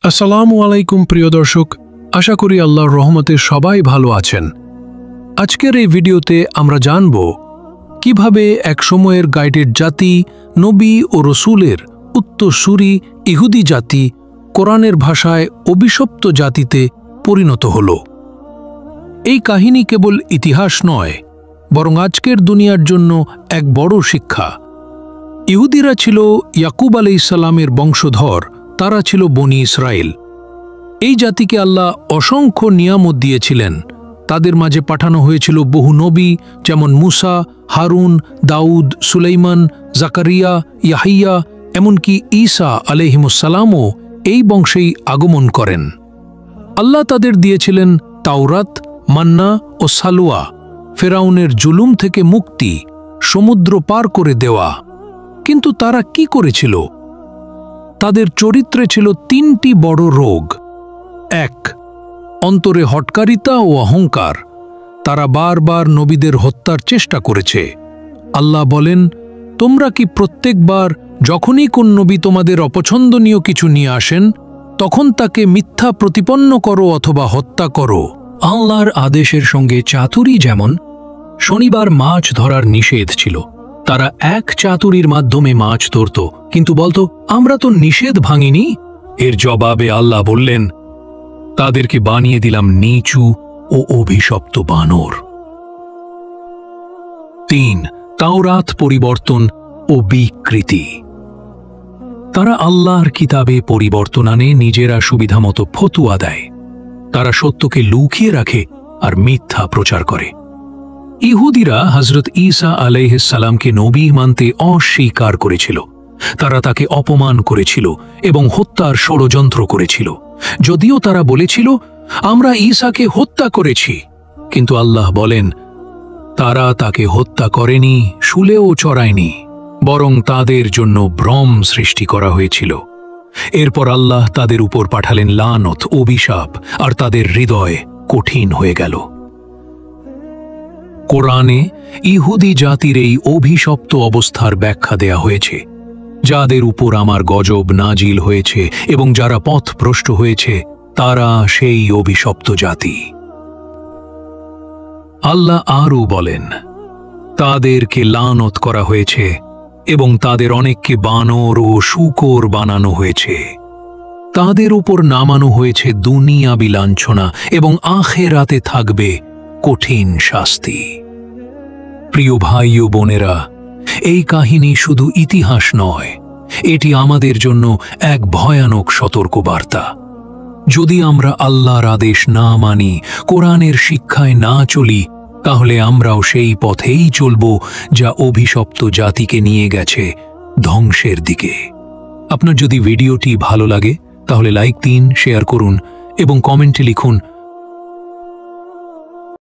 আসসালামু আলাইকুম প্রিয় দর্শক, আশা করি আল্লাহর রহমতে সবাই ভালো আছেন। আজকের এই ভিডিওতে আমরা জানব কিভাবে এক সময়ের গাইডেড জাতি, নবী ও রসুলের উত্তরসূরি ইহুদি জাতি কোরআনের ভাষায় অভিশপ্ত জাতিতে পরিণত হল। এই কাহিনী কেবল ইতিহাস নয়, বরং আজকের দুনিয়ার জন্য এক বড় শিক্ষা। ইহুদিরা ছিল ইয়াকুব আলাইহিসসালামের বংশধর, তারা ছিল বনি ইসরায়েল। এই জাতিকে আল্লাহ অসংখ্য নিয়ামত দিয়েছিলেন। তাদের মাঝে পাঠানো হয়েছিল বহু নবী, যেমন মুসা, হারুন, দাউদ, সুলাইমান, জাকারিয়া, ইয়াহিয়া, এমনকি ঈসা আলাইহিমুসসালামও এই বংশেই আগমন করেন। আল্লাহ তাদের দিয়েছিলেন তাওরাত, মান্না ও সালওয়া, ফেরাউনের জুলুম থেকে মুক্তি, সমুদ্র পার করে দেওয়া। কিন্তু তারা কি করেছিল? তাদের চরিত্রে ছিল তিনটি বড় রোগ। ১. অন্তরে হটকারিতা ও অহংকার। তারা বারবার নবীদের হত্যার চেষ্টা করেছে। আল্লাহ বলেন, তোমরা কি প্রত্যেকবার যখনই কোন নবী তোমাদের অপছন্দনীয় কিছু নিয়ে আসেন, তখন তাকে মিথ্যা প্রতিপন্ন করো অথবা হত্যা করো? আল্লাহর আদেশের সঙ্গে চাতুরি, যেমন শনিবার মাছ ধরার নিষেধ ছিল, তারা এক চাতুরির মাধ্যমে মাছ ধরত, কিন্তু বলতো, আমরা তো নিষেধ ভাঙিনি। এর জবাবে আল্লাহ বললেন, তাদেরকে বানিয়ে দিলাম নিচু ও অভিশপ্ত বানর। ৩. তাওরাত পরিবর্তন ও বিকৃতি। তারা আল্লাহর কিতাবে পরিবর্তন আনে, নিজেরা সুবিধামতো ফতুয়া দেয়। তারা সত্যকে লুকিয়ে রাখে আর মিথ্যা প্রচার করে। ইহুদিরা হযরত ঈসা আলাইহিসসালামকে নবী মানতে অস্বীকার করেছিল। তারা তাকে অপমান করেছিল এবং হত্যার ষড়যন্ত্র করেছিল। যদিও তারা বলেছিল, আমরা ঈসাকে হত্যা করেছি, কিন্তু আল্লাহ বলেন, তারা তাকে হত্যা করেনি, শুলেও চড়ায়নি, বরং তাদের জন্য ভ্রম সৃষ্টি করা হয়েছিল। এরপর আল্লাহ তাদের উপর পাঠালেন লানত, অভিশাপ, আর তাদের হৃদয় কঠিন হয়ে গেল। কোরআনে ইহুদি জাতির এই অভিশপ্ত অবস্থার ব্যাখ্যা দেয়া হয়েছে। যাদের উপর আমার গজব নাজিল হয়েছে এবং যারা পথভ্রষ্ট হয়েছে, তারা সেই অভিশপ্ত জাতি। আল্লাহ আরও বলেন, তাদেরকে লানত করা হয়েছে এবং তাদের অনেককে বানর ও শূকর বানানো হয়েছে। তাদের উপর নামানো হয়েছে দুনিয়াবি লাঞ্ছনা এবং আখিরাতে থাকবে কঠিন শাস্তি। প্রিয় ভাই ও বোনেরা, এই কাহিনী শুধু ইতিহাস নয়, এটি আমাদের জন্য এক ভয়ানক সতর্কবার্তা। যদি আমরা আল্লাহর আদেশ না মানি, কোরআনের শিক্ষায় না চলি, তাহলে আমরাও সেই পথেই চলব যা অভিশপ্ত জাতিকে নিয়ে গেছে ধ্বংসের দিকে। আপনার যদি ভিডিওটি ভালো লাগে, তাহলে লাইক দিন, শেয়ার করুন এবং কমেন্টে লিখুন